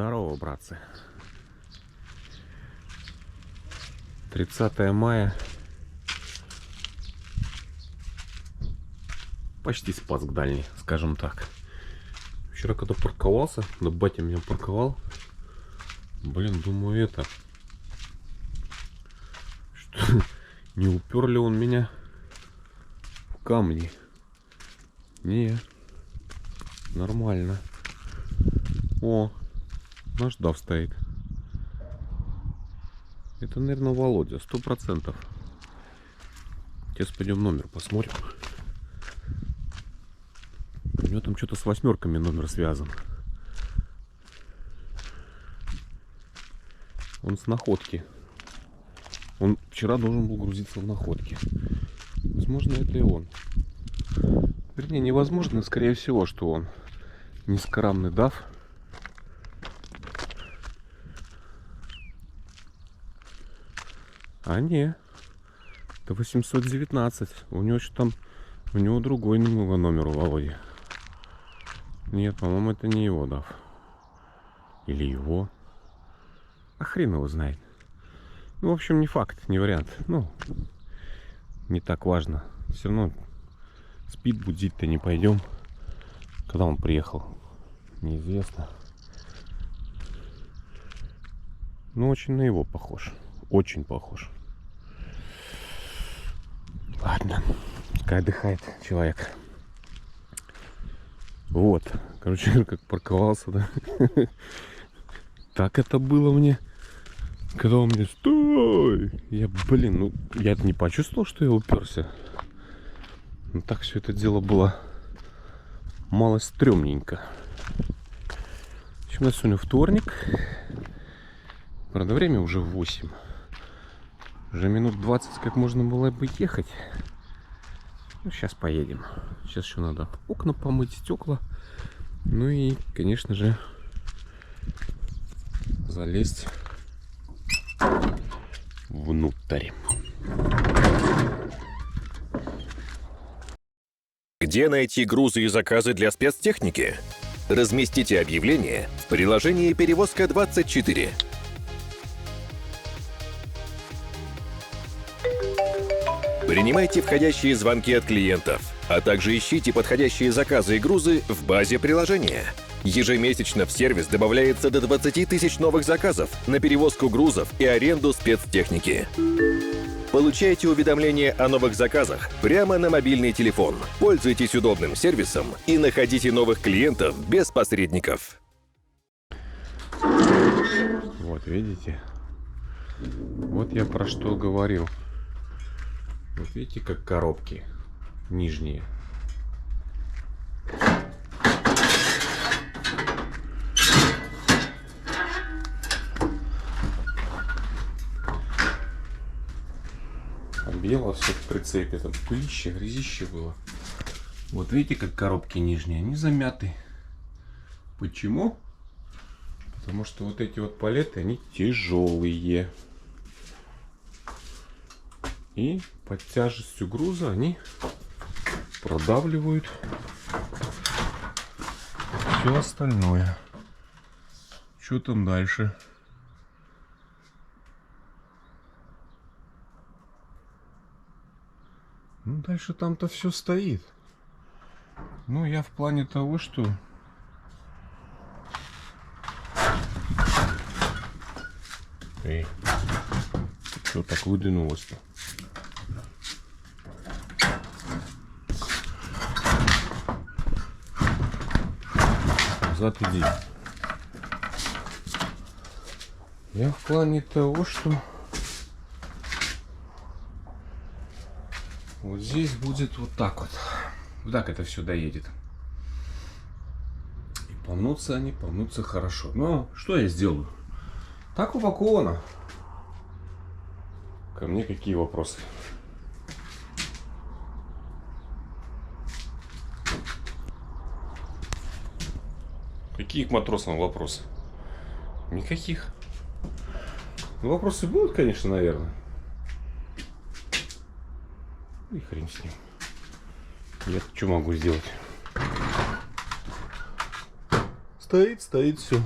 Здорово, братцы. 30 мая. Почти Спасск дальний, скажем так. Вчера когда парковался, да батя меня парковал. Блин, думаю, это... Что, не упер ли он меня в камни? Не, нормально. О, наш DAF стоит. Это, наверное, Володя, 100%. Сейчас пойдем номер посмотрим. У него там что-то с 8 номер связан. Он с Находки. Он вчера должен был грузиться в Находке. Возможно, это и он. Вернее, невозможно, скорее всего, что он. Низкорамный DAF. А не, это 819. У него что там, у него другой немного номер у Володи. Нет, по-моему, это не его DAF. Или его. А хрен его знает. Ну, в общем, не факт, не вариант. Ну, не так важно. Все равно спит, будить-то не пойдем. Когда он приехал, неизвестно. Ну, очень на его похож. Очень похож. Ладно, пускай отдыхает человек. Вот, короче, как парковался, да. Так это было мне. Когда он мне стой! Я, блин, ну, я не почувствовал, что я уперся. Ну, так все это дело было мало стрёмненько. В общем, у нас сегодня вторник. Правда, время уже 8. Уже минут 20 как можно было бы ехать. Ну, сейчас поедем. Сейчас еще надо окна помыть, стекла. Ну и, конечно же, залезть внутрь. Где найти грузы и заказы для спецтехники? Разместите объявление в приложении «Перевозка24». Принимайте входящие звонки от клиентов, а также ищите подходящие заказы и грузы в базе приложения. Ежемесячно в сервис добавляется до 20 тысяч новых заказов на перевозку грузов и аренду спецтехники. Получайте уведомления о новых заказах прямо на мобильный телефон. Пользуйтесь удобным сервисом и находите новых клиентов без посредников. Вот, видите? Вот я про что говорил. Вот видите, как коробки нижние. Бело все в прицепе, там пылище, грязище было. Вот видите, как коробки нижние, они замяты. Почему? Потому что вот эти вот палеты, они тяжелые. И под тяжестью груза они продавливают все остальное. Что там дальше? Ну, дальше там-то все стоит. Ну, я в плане того, что... Эй, что так выдвинулось-то? Назад иди. Я в плане того, что... Вот здесь будет вот так вот. Вот так это все доедет. И помнутся они, помнутся хорошо. Но что я сделаю? Так упаковано. Ко мне какие вопросы? Какие к матросам вопросы? Никаких. Ну, вопросы будут, конечно, наверное. И хрен с ним. Я что могу сделать? Стоит все.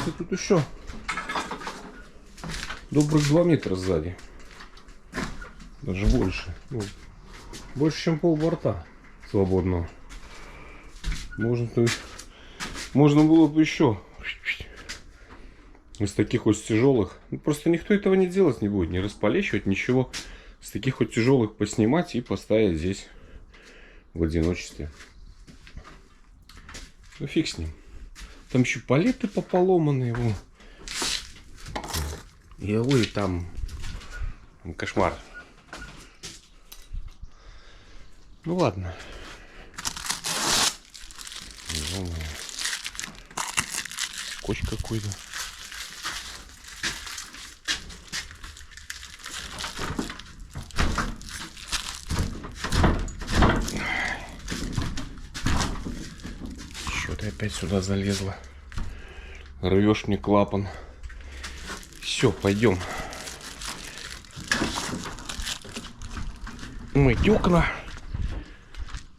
Получается, тут еще добрых 2 метра сзади. Даже больше. Ну, больше, чем полборта свободного. Можно было бы еще из таких вот тяжелых. Ну, просто никто этого не делать не будет. Не располещивать, ничего. С таких вот тяжелых поснимать и поставить здесь в одиночестве. Ну фиг с ним. Там еще палеты пополоманные. И ой, там кошмар. Ну ладно. Скотч какой-то. Что ты опять сюда залезла? Рвешь мне клапан. Все, пойдем. Мыть окна.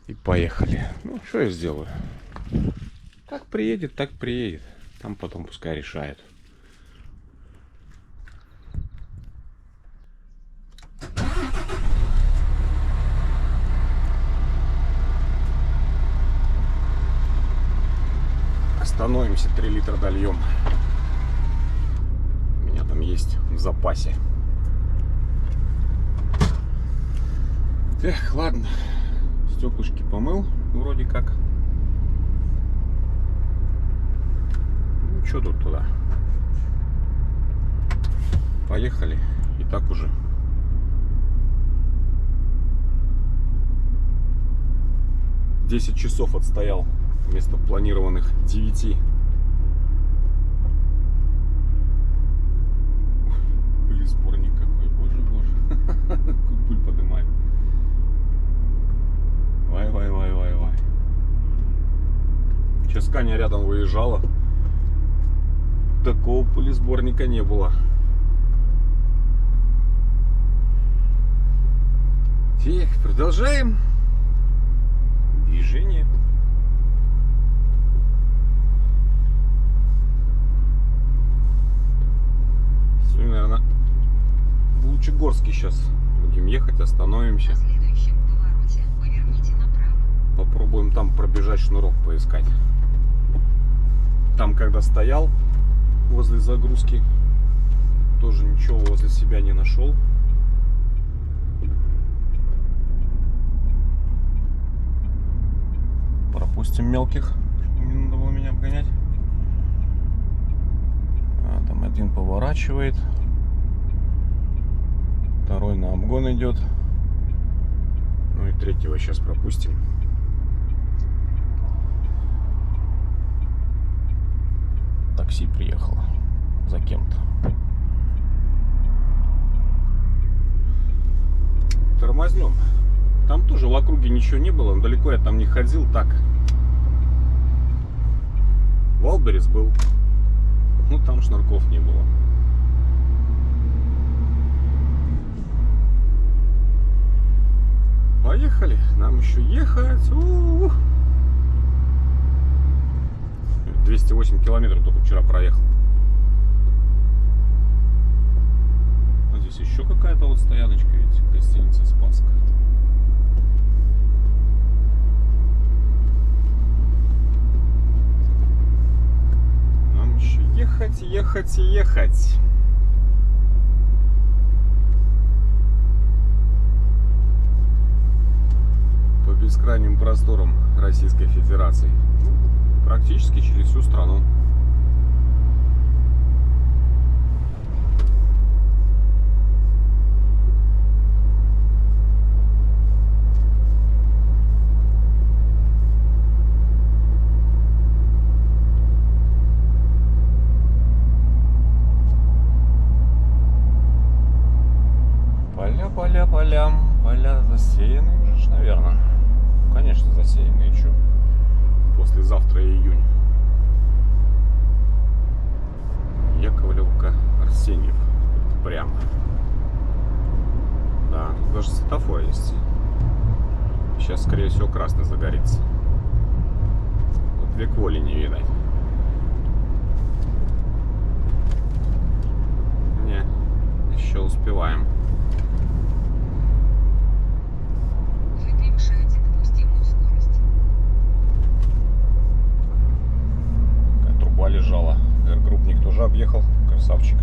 И поехали. Ну, что я сделаю? Как приедет, так приедет. Там потом пускай решает. Остановимся, 3 литра дольем. У меня там есть в запасе. Эх, ладно. Стеклышки помыл, вроде как. Ну, что тут туда? Поехали. И так уже. $10 часов отстоял вместо планированных 9. Пыль сборник какой, боже. Какую пыль поднимает. Вай. Сейчас Каня рядом выезжала. Такого пылесборника не было. Так, продолжаем движение. Все, наверное, в Лучегорске сейчас будем ехать, остановимся. Попробуем там пробежать, шнурок поискать. Там, когда стоял возле загрузки, тоже ничего возле себя не нашел. Пропустим мелких. Не надо было меня обгонять. Там один поворачивает. Второй на обгон идет. Ну и третьего сейчас пропустим. Такси приехало за кем-то. Тормознем. Там тоже в округе ничего не было, но далеко я там не ходил. Так, Валберес был, ну там шнурков не было. Поехали, нам еще ехать. 208 километров только вчера проехал. Вот здесь еще какая-то вот стояночка, ведь гостиница Спасская. Нам еще ехать. По бескрайним просторам Российской Федерации. Практически через всю страну. Поля засеяны уже, наверное. Конечно, засеяны. И что? Послезавтра июнь. Яковлевка, Арсеньев. Прямо. Да, тут даже светофор есть. Сейчас, скорее всего, красный загорится. Вот век воли не видать. еще успеваем. Вы превышаете допустимую скорость. Такая труба лежала. Группник тоже объехал. Красавчик.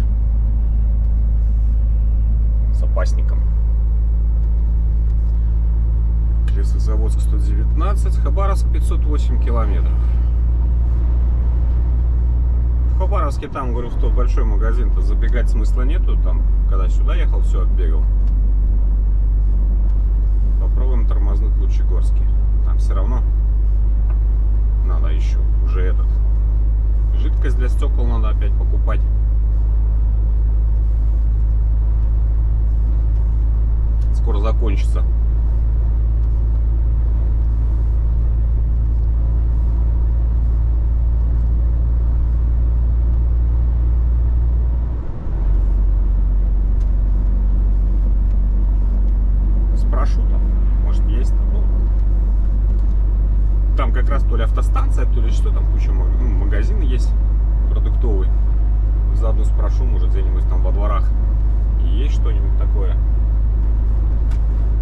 С опасником. Лесозаводск 119, Хабаровск 508 километров. В Хабаровске там, говорю, в тот большой магазин-то забегать смысла нету. Там, когда сюда ехал, все оббегал. Попробуем тормознуть Лучегорский. Там все равно надо еще уже этот. Жидкость для стекол надо опять покупать. Скоро закончится. Спрошу там, может есть там. Ну, там как раз то ли автостанция, то ли что, там куча магазин есть продуктовый. Заодно спрошу, может где-нибудь там во дворах есть что-нибудь такое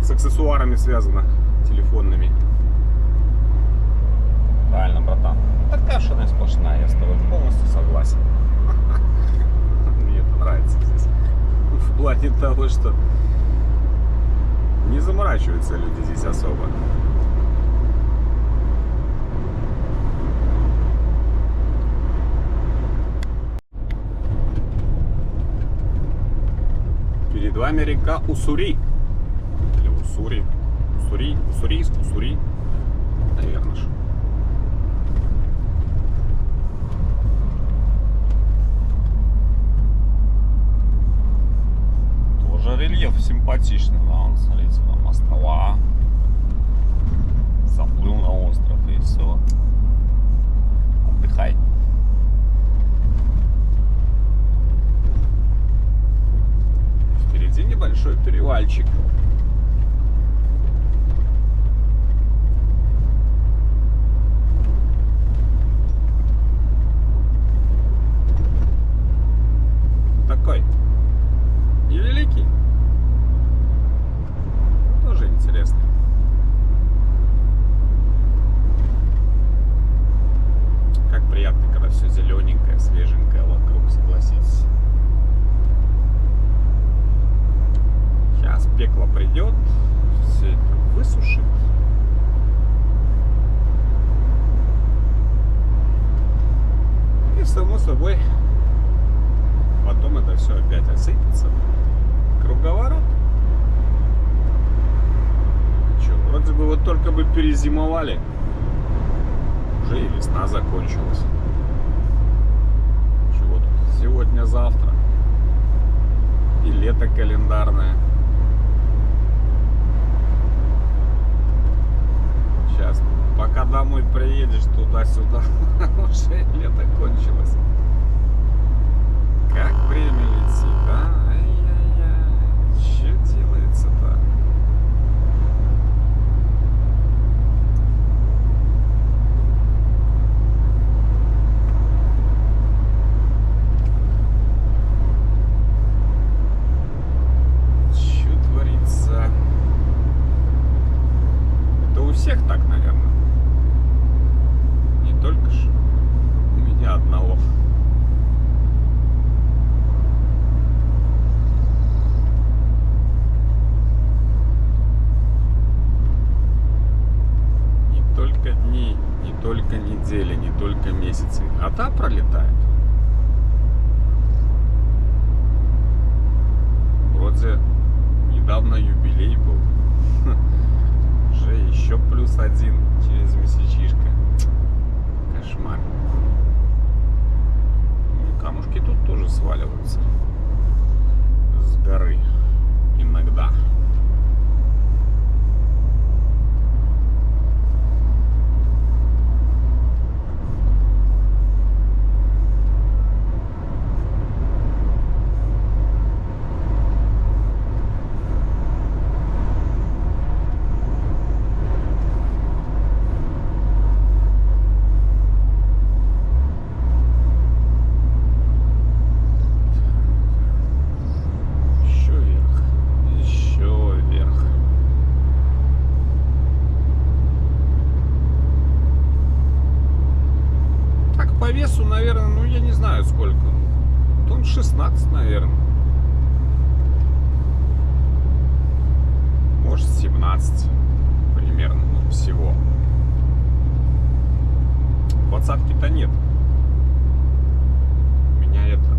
с аксессуарами связано, телефонными. Правильно, братан. Такая шина сплошная, я с тобой полностью согласен. Мне это нравится здесь. В плане того, что не заморачиваются люди здесь особо. Перед вами река Уссури. Или Уссури. Уссури. Уссурийск. Уссури. Наверное же. Тоже рельеф симпатичный. Да, вон, смотрите, там острова. Заплыл на остров и все. Отдыхай. Впереди небольшой перевальчик. Такой невеликий. Тоже интересно. Как приятно, когда все зелененькое, свеженькое вокруг, согласитесь. Сейчас пекло придет, все это высушит. И само собой потом это все опять осыпется. Круговорот. Че, вроде бы вот только бы перезимовали, уже и весна закончилась. Чего тут? Сегодня-завтра. И лето календарное. Сейчас, пока домой приедешь туда-сюда, уже лето кончилось. Как время летит, а? Ай-яй-яй. Что делается-то? Что творится? Это у всех так, наверное. Не только ж у меня одного. Дней, не только недели, не только месяцы, а та пролетает. Вроде недавно юбилей был. Уже еще +1 через месячишко. Кошмар. И камушки тут тоже сваливаются с горы иногда. знаю сколько. Тонн 16, наверное. Может 17 примерно, ну, всего. Двадцатки-то нет. У меня это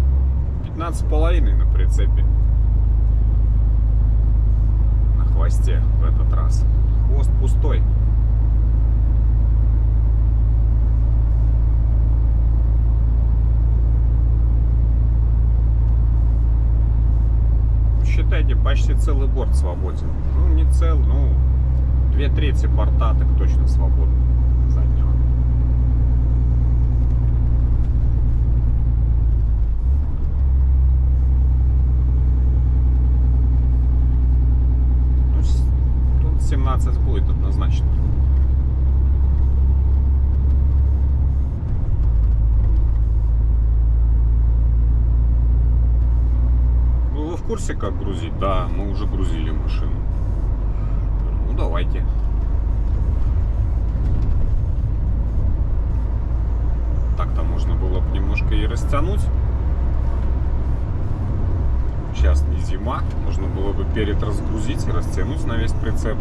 15,5 на прицепе. На хвосте в этот раз. Хвост пустой. Считайте, почти целый борт свободен. Ну, не цел, ну, 2/3 борта так точно свободны заднего. Ну, тут 17 будет однозначно. В курсе, как грузить? Да, мы уже грузили машину. Ну, давайте. Так-то можно было бы немножко и растянуть. Сейчас не зима. Можно было бы перед разгрузить и растянуть на весь прицеп.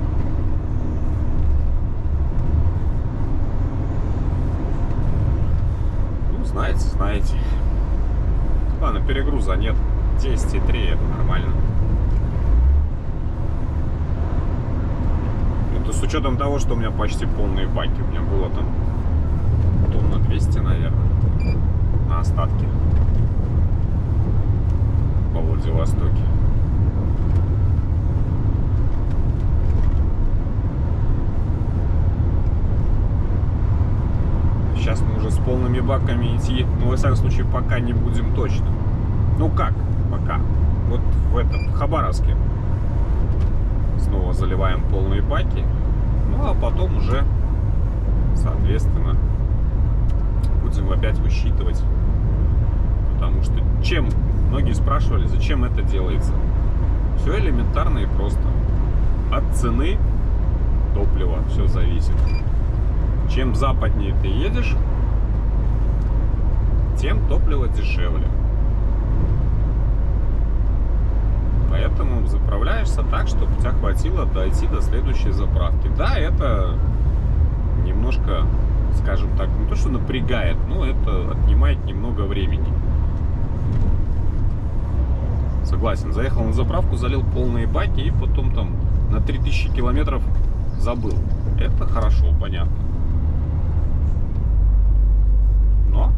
Ну, знаете. Ладно, перегруза нет. 10,3 это нормально. Это с учетом того, что у меня почти полные баки. У меня было там тонна 200, наверное, на остатке во Владивостоке. Сейчас мы уже с полными баками идти, ну, во всяком случае, пока не будем точно. Ну как? Пока. Вот в Хабаровске снова заливаем полные баки. Ну а потом уже, соответственно, будем опять высчитывать. Потому что многие спрашивали, зачем это делается. Все элементарно и просто. От цены топлива все зависит. Чем западнее ты едешь, тем топливо дешевле. Поэтому заправляешься так, чтобы у тебя хватило дойти до следующей заправки. Да, это немножко, скажем так, не то что напрягает, но это отнимает немного времени. Согласен, заехал на заправку, залил полные баки и потом там на 3000 километров забыл. Это хорошо, понятно. Но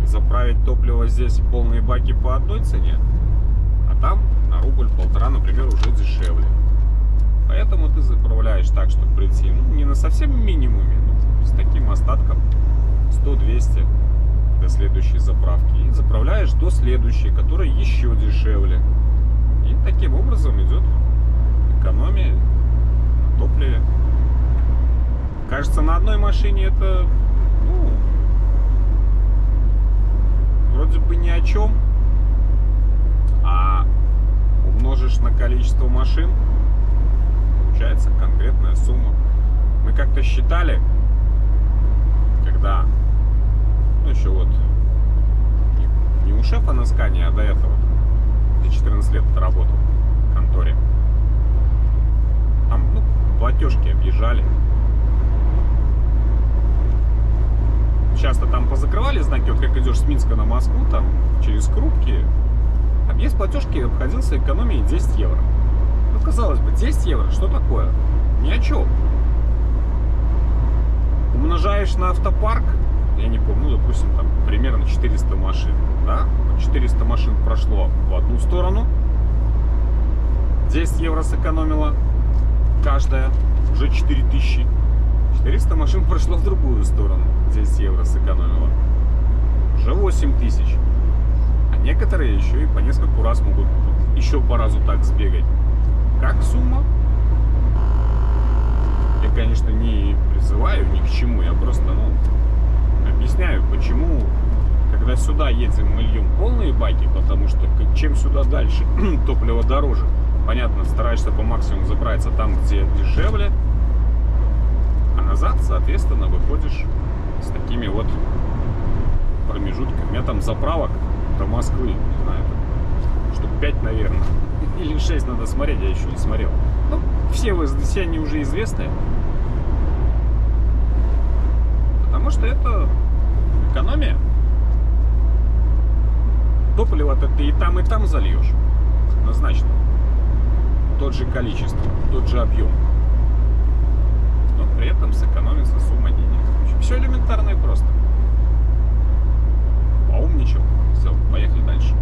заправить топливо здесь полные баки по одной цене, а там на рубль-полтора, например, уже дешевле. Поэтому ты заправляешь так, чтобы прийти, ну, не на совсем минимуме, но с таким остатком 100-200 до следующей заправки. И заправляешь до следующей, которая еще дешевле. И таким образом идет экономия на топливе. Кажется, на одной машине это, ну, вроде бы ни о чем, а умножишь на количество машин, получается конкретная сумма. Мы как-то считали, когда, ну, еще вот не у шефа на Скане, а до этого, где 14 лет работал в конторе. Там, ну, платежки объезжали. Часто там позакрывали знаки, вот как идешь с Минска на Москву, там через Крупки, объезд платежки обходился экономией 10 евро. Ну, казалось бы, 10 евро, что такое? Ни о чем. Умножаешь на автопарк, я не помню, ну, допустим, там примерно 400 машин, да? 400 машин прошло в одну сторону, 10 евро сэкономила каждая, уже 4000. 400 машин прошло в другую сторону, 10 евро сэкономило, уже 8000. А некоторые еще и по нескольку раз могут еще по разу так сбегать. Как сумма? Я, конечно, не призываю ни к чему, я просто, ну, объясняю, почему, когда сюда едем, мы льем полные баки, потому что чем сюда дальше, топливо дороже. Понятно, стараешься по максимуму заправиться там, где дешевле. назад, соответственно, выходишь с такими вот промежутками. У меня там заправок до Москвы, не знаю, штук 5, наверное. Или 6 надо смотреть, я еще не смотрел. Ну, все они уже известны. Потому что это экономия. Топливо-то ты и там зальешь. Однозначно. Тот же количество, тот же объем. Но при этом сэкономится сумма денег. В общем, все элементарно и просто. Поумничал. Все, поехали дальше.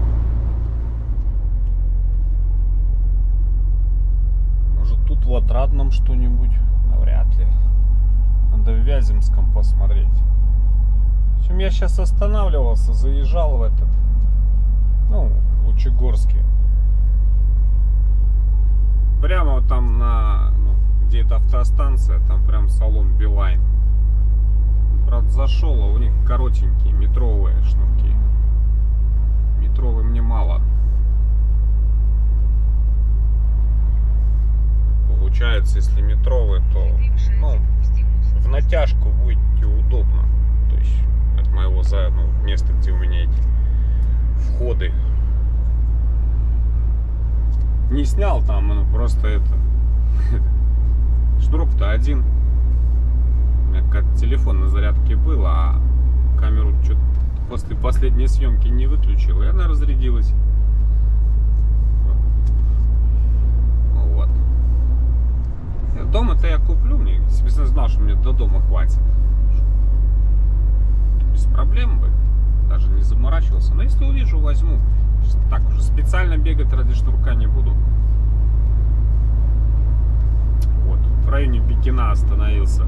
Может, тут в Отрадном что-нибудь? Навряд ли. Надо в Вяземском посмотреть. В общем, я сейчас останавливался, заезжал в этот, ну, в Лучегорске. Прямо вот там где это автостанция, там прям салон Билайн. Правда, зашел, а у них коротенькие метровые шнурки. Метровые мне мало. Получается, если метровые, то в натяжку будет удобно. То есть от моего места, где у меня эти входы. Не снял там, просто это. Шнурок-то один. У меня как телефон на зарядке был, а камеру что-то после последней съемки не выключил, и она разрядилась. Вот. Дома-то я куплю, мне себе знал, что мне до дома хватит. Без проблем бы. Даже не заморачивался. Но если увижу, возьму. Так уже специально бегать ради шнурка не буду. Вот, в районе Бикина остановился.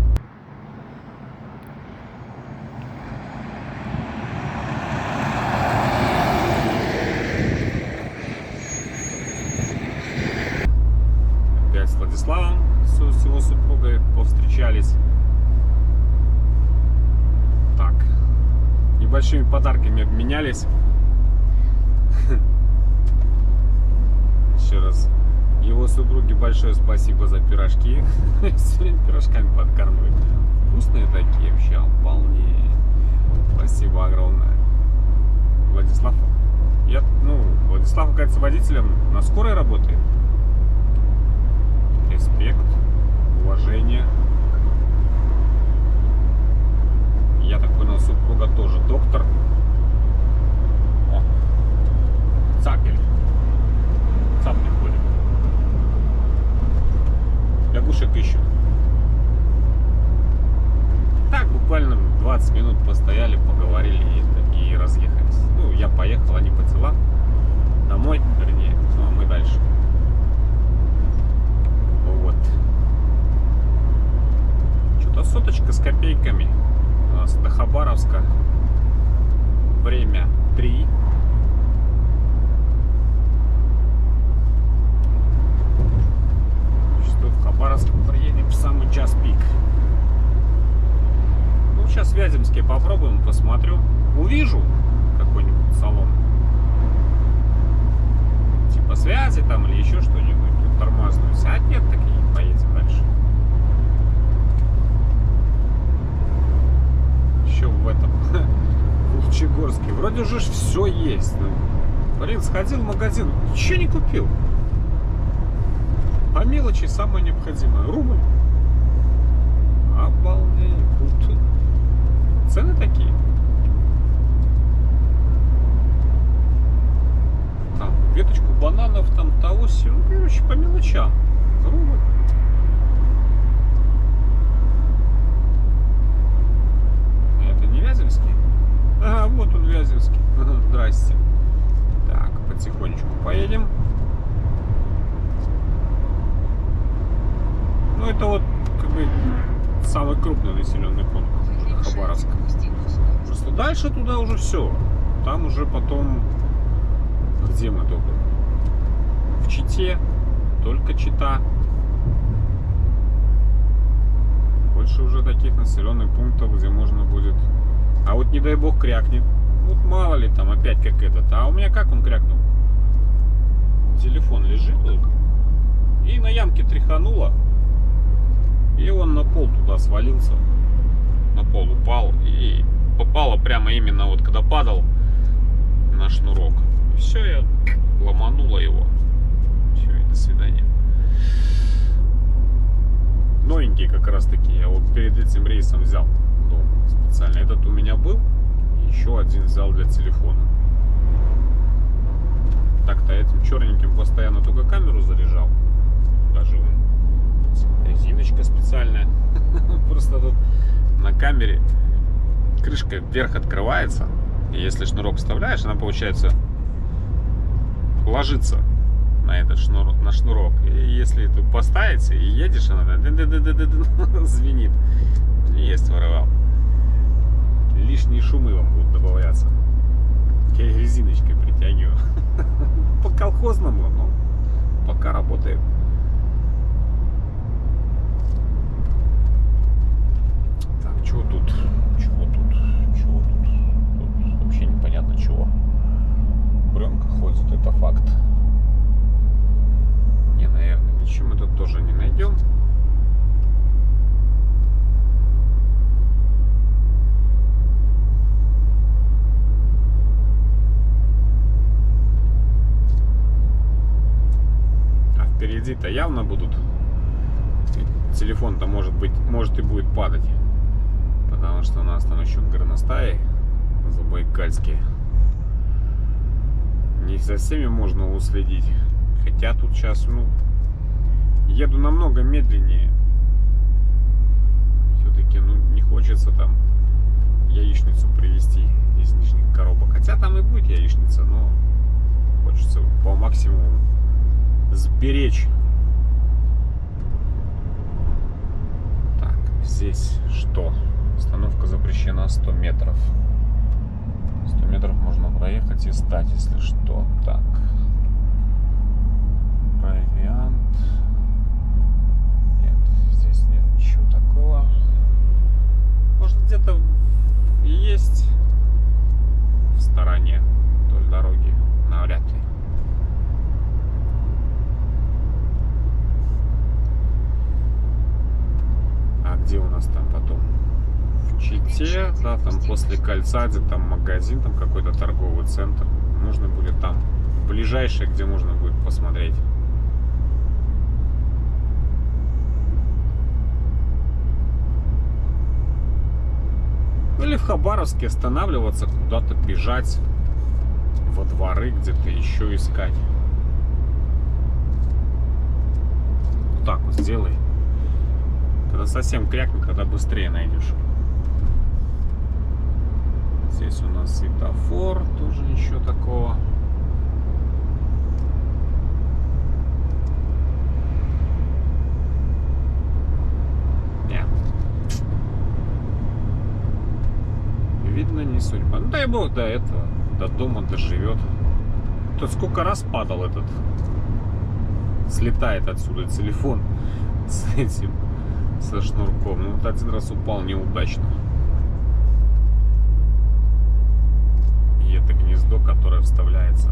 Опять с Владиславом, с его супругой повстречались. Так, небольшими подарками обменялись. Еще раз его супруге большое спасибо за пирожки. Все время пирожками подкармливают. Вкусные такие вообще, вполне. Спасибо огромное. Владислав. Владислав, кажется, водителем на скорой работает. Респект, уважение. Я так понял, супруга тоже доктор. О, цапель. Цапли ходят. Лягушек ищут. Так, буквально 20 минут постояли, поговорили и разъехались. Ну, я поехал, они по делам. Домой, вернее, ну а мы дальше. Вот. Что-то соточка с копейками. У нас до Хабаровска время 3. Что в Хабаровск приедем в самый час пик. Ну, сейчас в Вяземске попробуем, посмотрю. Увижу какой-нибудь салон. Типа связи там или еще что-нибудь. Тут тормознусь. А нет, так и поедем дальше. Еще в этом, в Лучегорске. Вроде уже все есть. Блин, сходил в магазин, ничего не купил. По мелочи самое необходимое. Рубль. Обалдеть. Цены такие. Там веточку бананов, там того все. Ну, короче, по мелочам. Рубль. Это не Вяземский? Ага, вот он Вяземский. Здрасте. Так, потихонечку поедем. Ну, это вот как бы самый крупный населенный пункт Хабаровска. Просто дальше туда уже все. Там уже потом... Где мы только? В Чите. Только Чита. Больше уже таких населенных пунктов, где можно будет... А вот не дай бог крякнет. Вот мало ли там опять как этот. А у меня как он крякнул? Телефон лежит тут. И на ямке тряхануло. И он на пол туда свалился. На пол упал. И попало прямо именно вот когда падал на шнурок. И все, я ломанула его. Все, и до свидания. Новенький как раз таки. Я вот перед этим рейсом взял дома специально. Этот у меня был. Еще один взял для телефона. Так-то этим черненьким постоянно только камеру заряжал. Даже резиночка специальная. Просто тут на камере крышка вверх открывается. И если шнурок вставляешь, она, получается, ложится на этот шнурок. И если тут поставить и едешь, она звенит. Есть, воровал. Лишние шумы вам будут добавляться. Я резиночкой притягиваю. По колхозному, но пока работает. Так, чего тут? Чего тут? Чего тут? Тут вообще непонятно чего. Брёнка ходит, это факт. Не, наверное, ничего мы тут тоже не найдем. Впереди-то явно будут. Телефон-то может и будет падать. Потому что у нас там еще горностаи забайкальские. Не со всеми можно уследить. Хотя тут сейчас, еду намного медленнее. Все-таки, не хочется там яичницу привезти из нижних коробок. Хотя там и будет яичница, но хочется по максимуму сберечь. Так, здесь что? Остановка запрещена 100 метров. 100 метров можно проехать и стать, если что. Так. Провиант. Нет, здесь нет ничего такого. Может, где-то и есть в стороне вдоль дороги. Навряд ли. Где у нас там потом? В Чите, да, там после кольца, где там магазин, там какой-то торговый центр. Нужно будет там ближайшее, где можно будет посмотреть. Или в Хабаровске останавливаться, куда-то бежать, во дворы где-то еще искать. Вот так вот сделай. Когда совсем крякнет, тогда быстрее найдешь. Здесь у нас светофор, тоже ничего такого. Нет. Видно, не судьба. Ну, дай бог до этого, до дома доживет. Тут сколько раз падал этот. Слетает отсюда телефон с этим. Со шнурком. Ну вот один раз упал неудачно. И это гнездо, которое вставляется,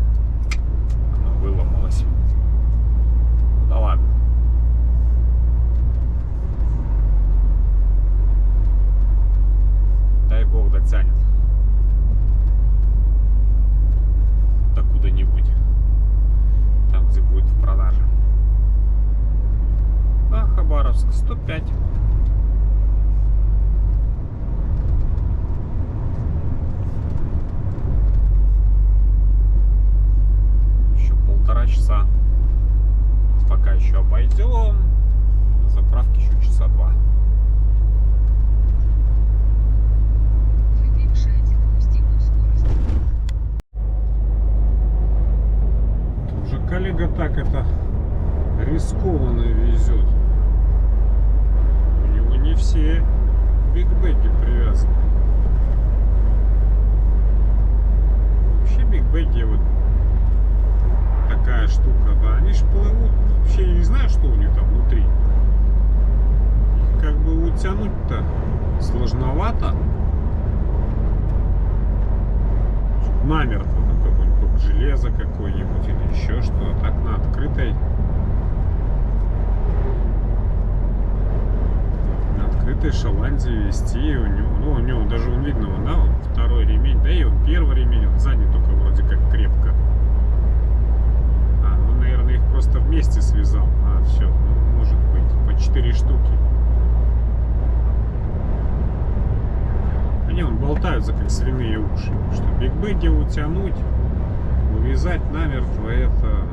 оно выломалось. Да ладно. Дай бог дотянет. До куда-нибудь. Там, где будет в продаже. А, Хабаровск 105. Еще 1,5 часа. Пока еще обойдем. На заправке еще часа 2. Вы превышаете допустимую скорость. Это уже коллега так это рискованно везет. У него не все бигбеги привязаны. Вообще бигбеги вот такая штука, да, они ж плывут. Вообще я не знаю, что у них там внутри. Их как бы утянуть-то сложновато. Намертво, там какое-нибудь железо какое-нибудь или еще что-то. Так на открытой этой Шотландии вести. У него даже он видно, да, он второй ремень, да и он первый ремень, он сзади только вроде как крепко. Он, наверное, их просто вместе связал. Все, может быть, по 4 штуки. Они болтаются, как свиные уши. Что бигбеги утянуть, увязать намертво, это...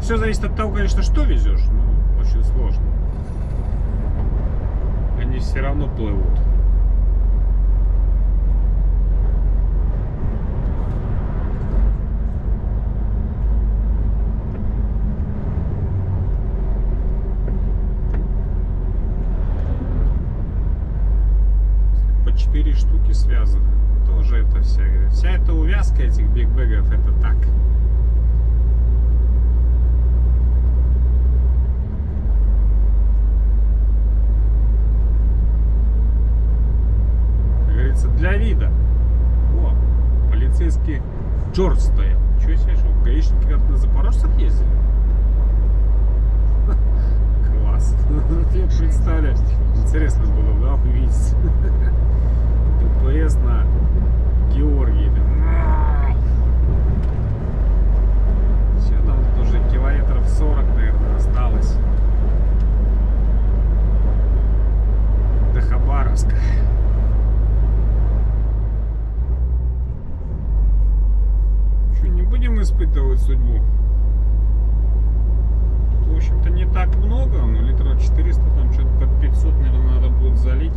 Все зависит от того, конечно, что везешь, но очень сложно. Они все равно плывут. По 4 штуки связаны. Тоже это вся эта увязка этих бигбэгов, это так. Для вида. О, полицейский Джордж стоял. Чего себе, что гаишники как-то на запорожцах ездили? Класс. Я представляю. Интересно было, да, увидеть. ДПС на Георгии. Все там уже километров 40, наверное, осталось. До Хабаровска. Будем испытывать судьбу. Тут, в общем-то, не так много, но литров 400, там что-то под 500, наверное, надо будет залить.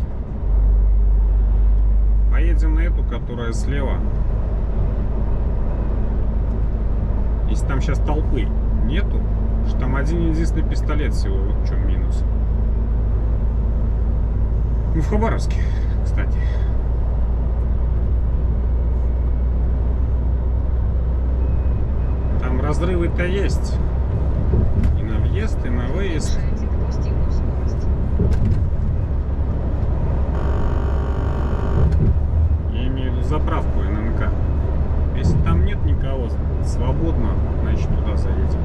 Поедем на эту, которая слева. Если там сейчас толпы нету, что там один единственный пистолет всего, вот в чем минус. Ну, в Хабаровске, кстати. Там разрывы-то есть. И на въезд, и на выезд. Превышаете допустимую скорость. Я имею в виду заправку ННК. Если там нет никого свободно, значит туда заедем.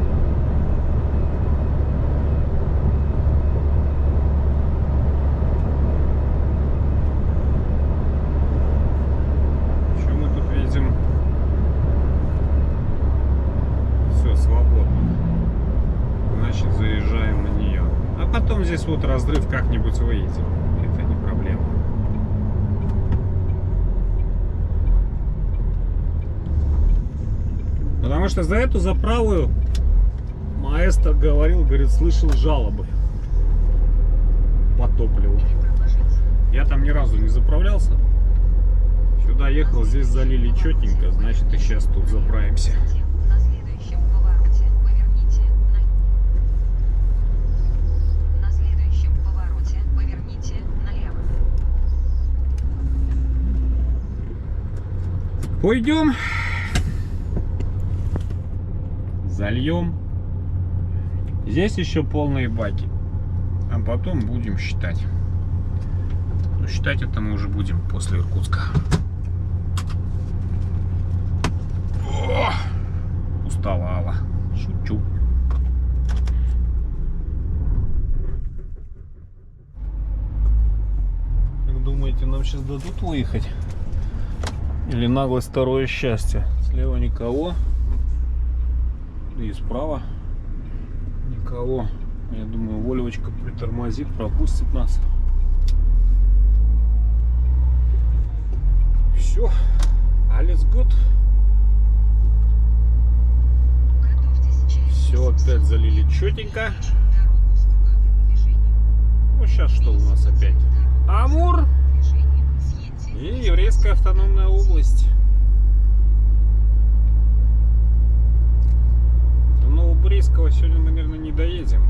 Что мы тут видим? Все свободно. Значит, заезжаем на нее. А потом здесь вот разрыв, как-нибудь выедем. Это не проблема. Потому что за эту заправу маэстро говорил, говорит, слышал жалобы по топливу. Я там ни разу не заправлялся. Сюда ехал, здесь залили четенько, значит и сейчас тут заправимся. На следующем повороте поверните на следующем повороте поверните налево. Пойдем. Зальем. Здесь еще полные баки. А потом будем считать. Но считать это мы уже будем после Иркутска. О! Устала Алла. Шучу. Как думаете, нам сейчас дадут выехать? Или наглость второе счастье? Слева никого. И справа никого. Я думаю, Вольвочка притормозит, пропустит нас. Все. Alles good. Все, опять залили четенько. Ну, сейчас что у нас опять? Амур и Еврейская автономная область. До Новобурейского сегодня мы, наверное, не доедем.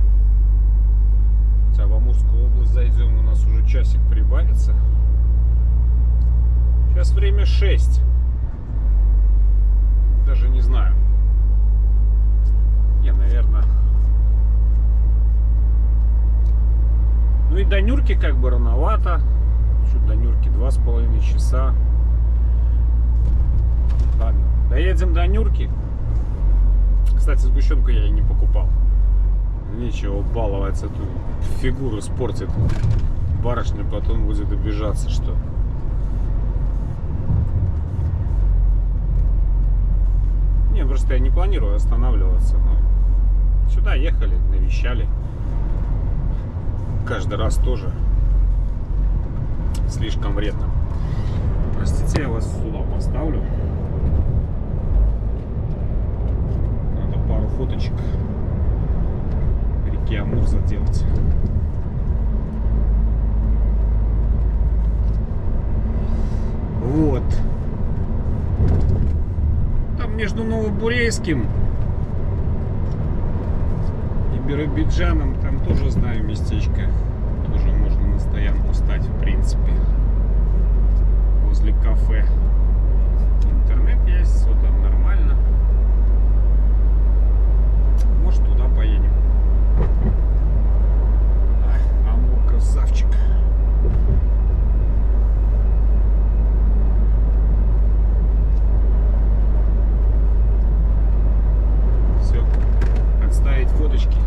Хотя в Амурскую область зайдем, у нас уже часик прибавится. Сейчас время 6. Даже не знаю. Не, наверное. Ну и до Нюрки как бы рановато. Еще до Нюрки 2,5 часа. Ладно, доедем до Нюрки. Кстати, сгущенку я и не покупал. Нечего баловать, эту фигуру испортит. Барышня потом будет обижаться, что... Не, просто я не планирую останавливаться. Но сюда ехали, навещали. Каждый раз тоже слишком вредно. Простите, я вас сюда поставлю. Надо пару фоточек реки Амур заделать. Вот. Там между Новобурейским и Биробиджаном там тоже знаю местечко. Тоже можно на стоянку стать, в принципе. Возле кафе. Интернет есть, все там нормально. Может, туда поедем. Амур красавчик. Все, отставить фоточки.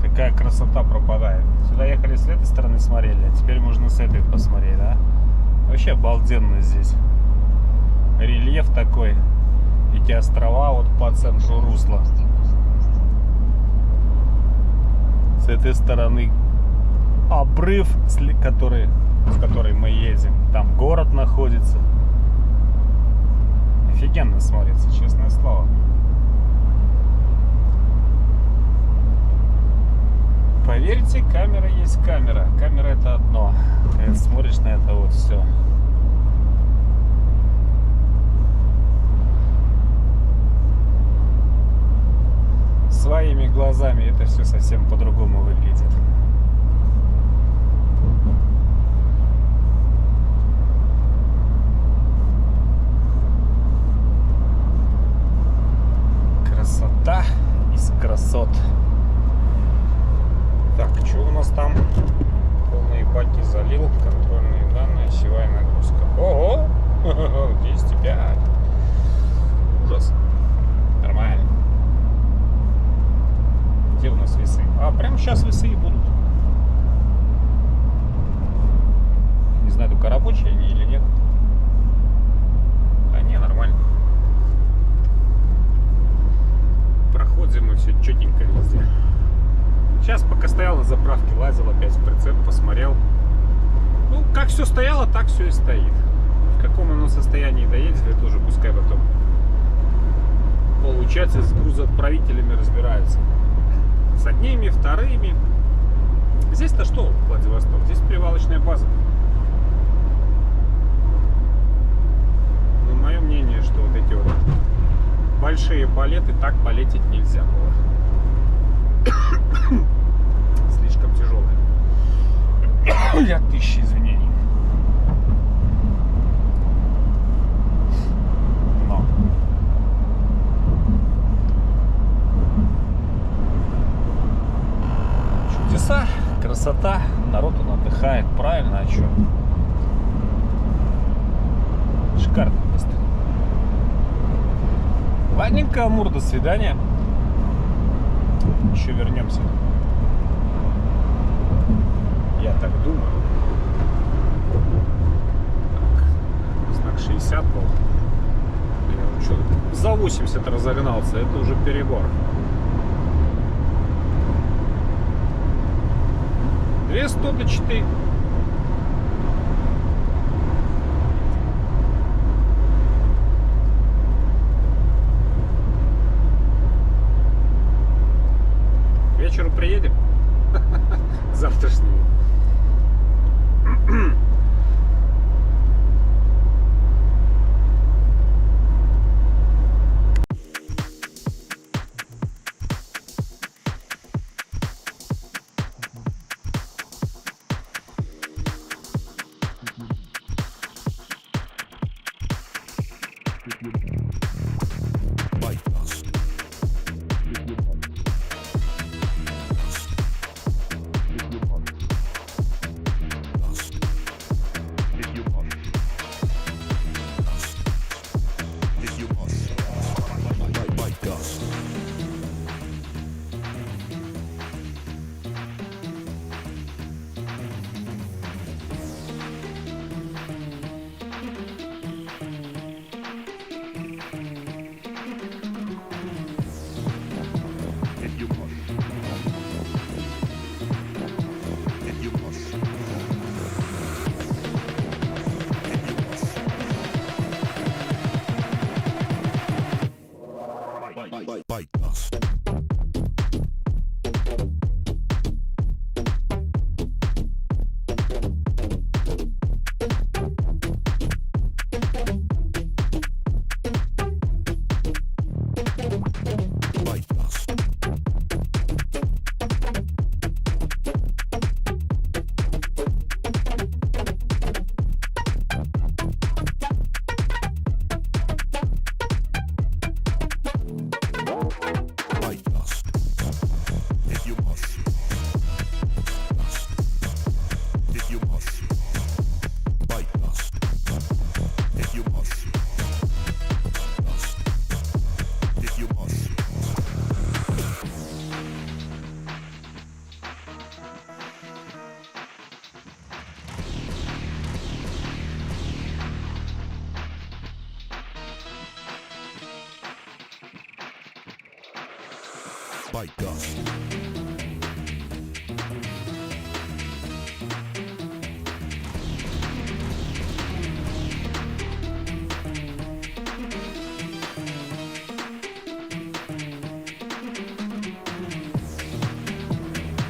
Какая красота пропадает. Сюда ехали с этой стороны смотрели, а теперь можно с этой посмотреть, да? Вообще обалденно здесь. Рельеф такой. Эти острова вот по центру русла. С этой стороны обрыв, с которой мы едем. Там город находится. Офигенно смотрится, честное слово. Поверьте, камера есть камера. Камера — это одно. Когда смотришь на это вот все. Своими глазами это все совсем по-другому выглядит. Красота из красот. Так, что у нас там? Полные баки залил, контрольные данные, осевая нагрузка. Ого! 205. Ужас. Нормально. Где у нас весы? А, прямо сейчас весы и будут. Не знаю, только рабочие они или нет. А не, нормально. Проходим мы все четенько везде. Сейчас пока стоял на заправке, лазил опять в прицеп, посмотрел. Ну, как все стояло, так все и стоит. В каком оно состоянии доедет, это тоже пускай потом получается с грузоотправителями разбираются. С одними, вторыми. Здесь-то что, Владивосток? Здесь привалочная база. Но мое мнение, что вот эти вот большие палеты так полететь нельзя было. Слишком тяжелые. Я 1000 извинений. Но чудеса, красота, народ он отдыхает, правильно, а что? Шикарное место. Ладненько, Амур, до свидания. Еще вернемся. Я так думаю. Так, знак 60 был. Я что, за 80 разогнался, это уже перебор. 200 до 4. К вечеру приедем. Завтрашнего. Bite dust. Bite dust. Bite dust.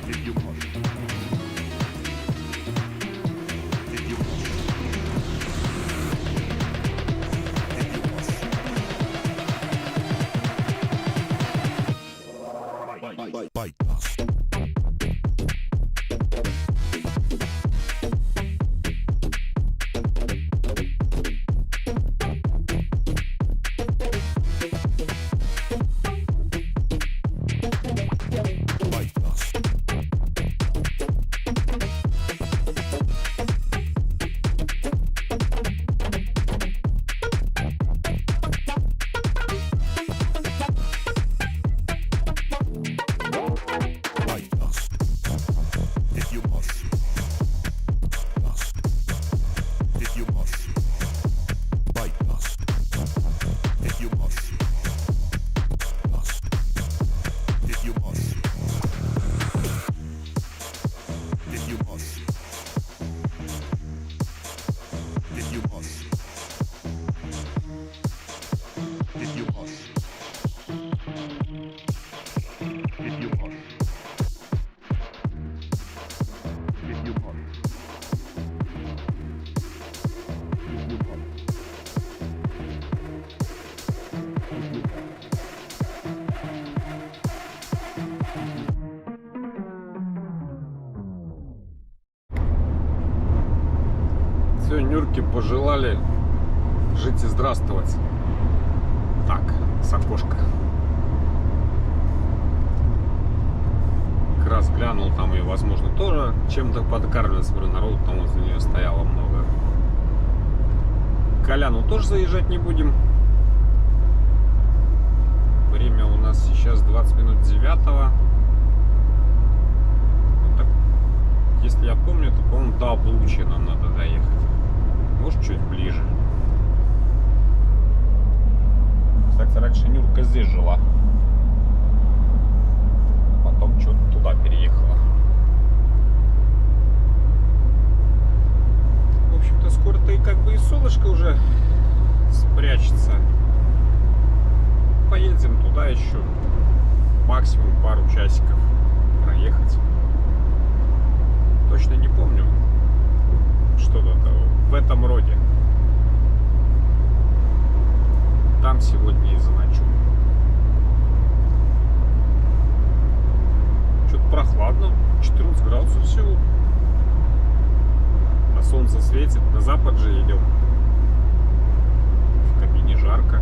If you must. Dust. If you must. Bite dust. If you must. Dust. If you must. Bite dust. If you must. If you must. If you must. Bite dust. Bite dust. Bite dust. If you must. Dust. If you must. Bite dust. If you must. Dust. If you must. If you must. If you must. If you must. If you must. If you must. If you must. Все, Нюрки пожелали жить и здравствовать. Так, с окошка. Как раз глянул, там ее, возможно, тоже чем-то подкармливать. Смотрю, народу там возле нее стояло много. К Коляну тоже заезжать не будем. Время у нас сейчас 20 минут 9-го. Вот так, если я помню, то, по-моему, до Облучья нам надо доехать. Может, чуть ближе. Кстати, раньше Нюрка здесь жила. Потом что-то туда переехала. В общем-то, скоро-то и как бы и солнышко уже спрячется. Поедем туда еще максимум пару часиков проехать. Точно не помню. Что-то в этом роде. Там сегодня и заночую. Что-то прохладно. 14 градусов всего. А солнце светит. На запад же идем. В кабине жарко.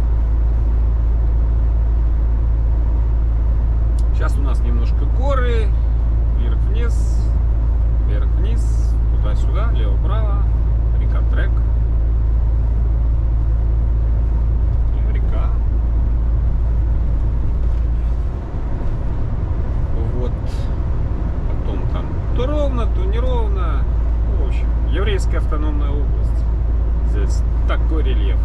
Сейчас у нас немножко горы. Вверх-вниз. Вверх-вниз. Туда-сюда. Лево-право. Река-трек. Река. Вот. Потом там то ровно, то неровно. В общем, еврейская автономная область. Здесь такой рельеф.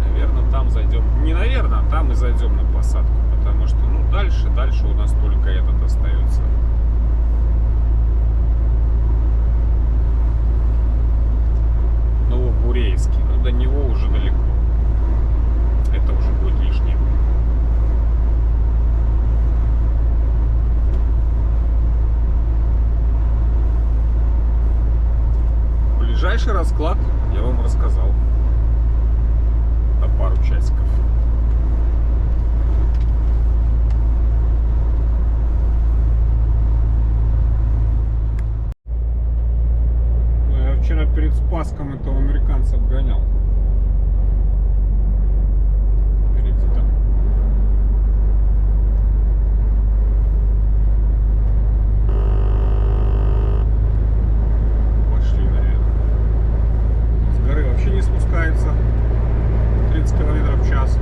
Наверное, там зайдем. Не наверное, там и зайдем на посадку. Потому что, ну, дальше у нас только этот остается. Новобурейский. Ну, до него уже далеко. Ближайший расклад я вам рассказал. На пару часиков. Ну, я вчера перед Спаском этого американца обгонял. Впереди там. Пошли, наверное. С горы вообще не спускается. 30 км в час.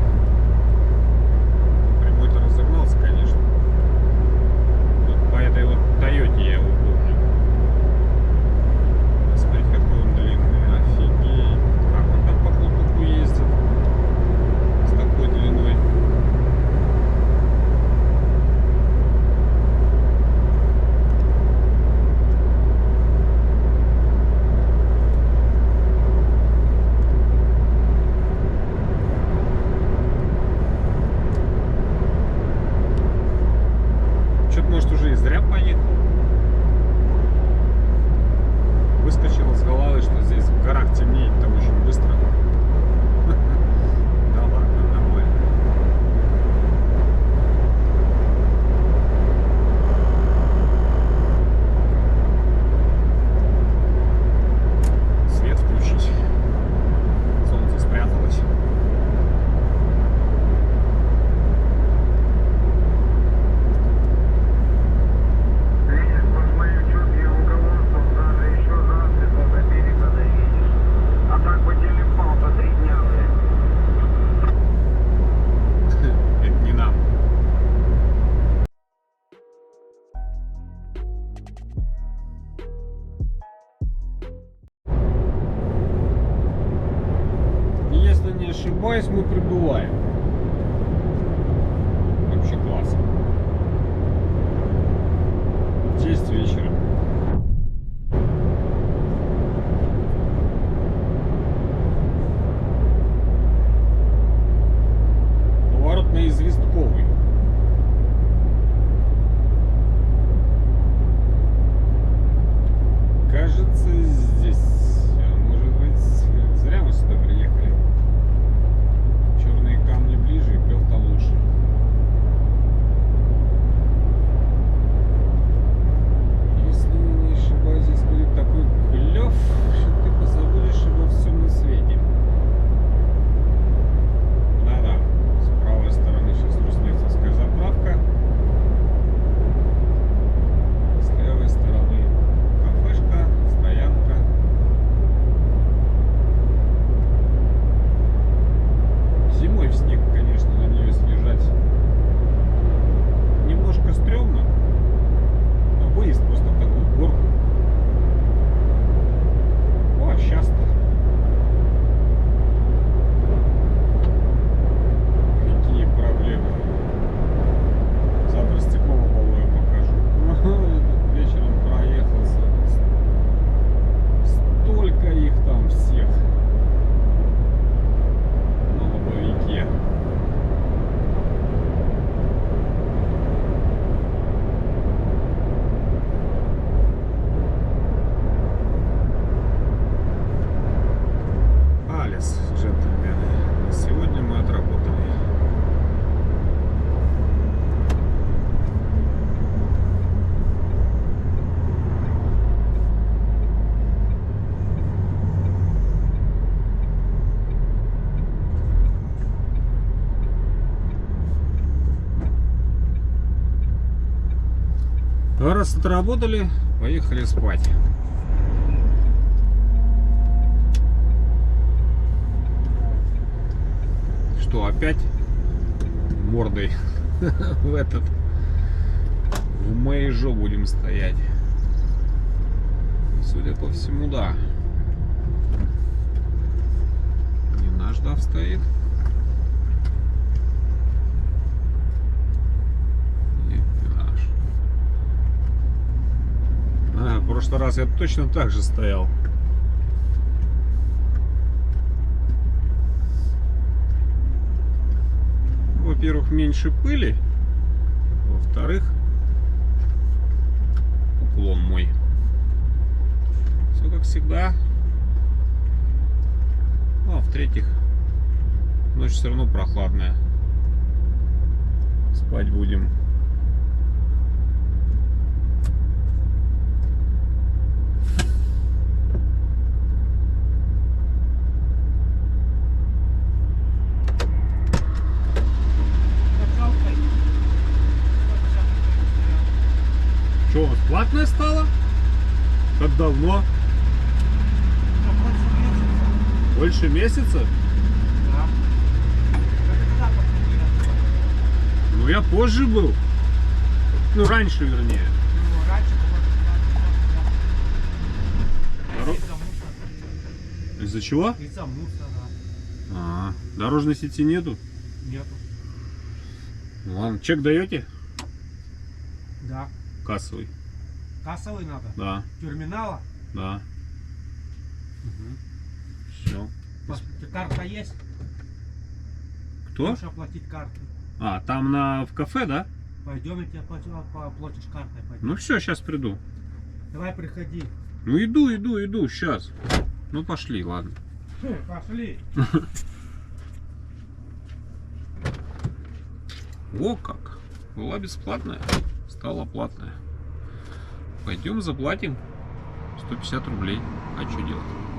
Прямой-то разогнался, конечно. Вот по этой вот Тойоте я его помню. Смотрите, какой он длинный. Офигеть. Как он там по Клубуку ездит? С такой длиной. Что-то, может, уже и зря поехал. Выскочил из головы, что здесь в горах темнеет там очень быстро. Да ладно, нормально. Свет включить. Солнце спряталось. Видишь, под моим чутким руководством даже еще засыпал до берега доедешь. А так бы телепал-то 3 дня, блядь. Это не нам. И если не ошибаюсь, мы прибываем. Вообще класс. 10 вечера. Поворот на Известковый. Кажется, здесь, может быть, зря мы сюда приехали. Черные камни ближе и клев там лучше. Если не ошибаюсь, здесь будет такой клев, что ты позабудешь обо всем на свете. Да-да, с правой стороны сейчас Роснефтовская заправка. С левой стороны кафешка, стоянка. Зимой в снег, конечно, на нее съезжать немножко стрёмно. Но выезд просто в такую горку. О, сейчас-то. Какие проблемы. Завтра стекло лобовое покажу. Вечером проехался. Столько их там всех на лобовике. Алис, джентльмены, на сегодня мы отработали. А раз отработали, поехали спать. Что, опять мордой в этот, в Мэйжо будем стоять? Судя по всему, да. Не наш DAF стоит. Нет, не наш. В прошлый раз я точно так же стоял. Во-первых, меньше пыли. Во-вторых, уклон мой. Все как всегда. Ну, а в-третьих, ночь все равно прохладная. Спать будем. Что, у вас платная стала? Как давно? Больше месяца? Ну я позже был. Ну раньше, вернее. Из-за чего? Из-за мусора. А, дорожной сети нету? Нету. Ну, ладно, чек даете? Да. Кассовый. Кассовый надо? Да, Терминала? да. Все. Карта есть? Кто? Можешь оплатить картой. А, там в кафе, да? Пойдем, я тебе оплатишь картой. Пойдем. Ну все, сейчас приду. Давай приходи. Ну иду, сейчас. Ну пошли, ладно. Пошли. О, как. Была бесплатная, стала платная. Пойдем заплатим 150 рублей. А что делать?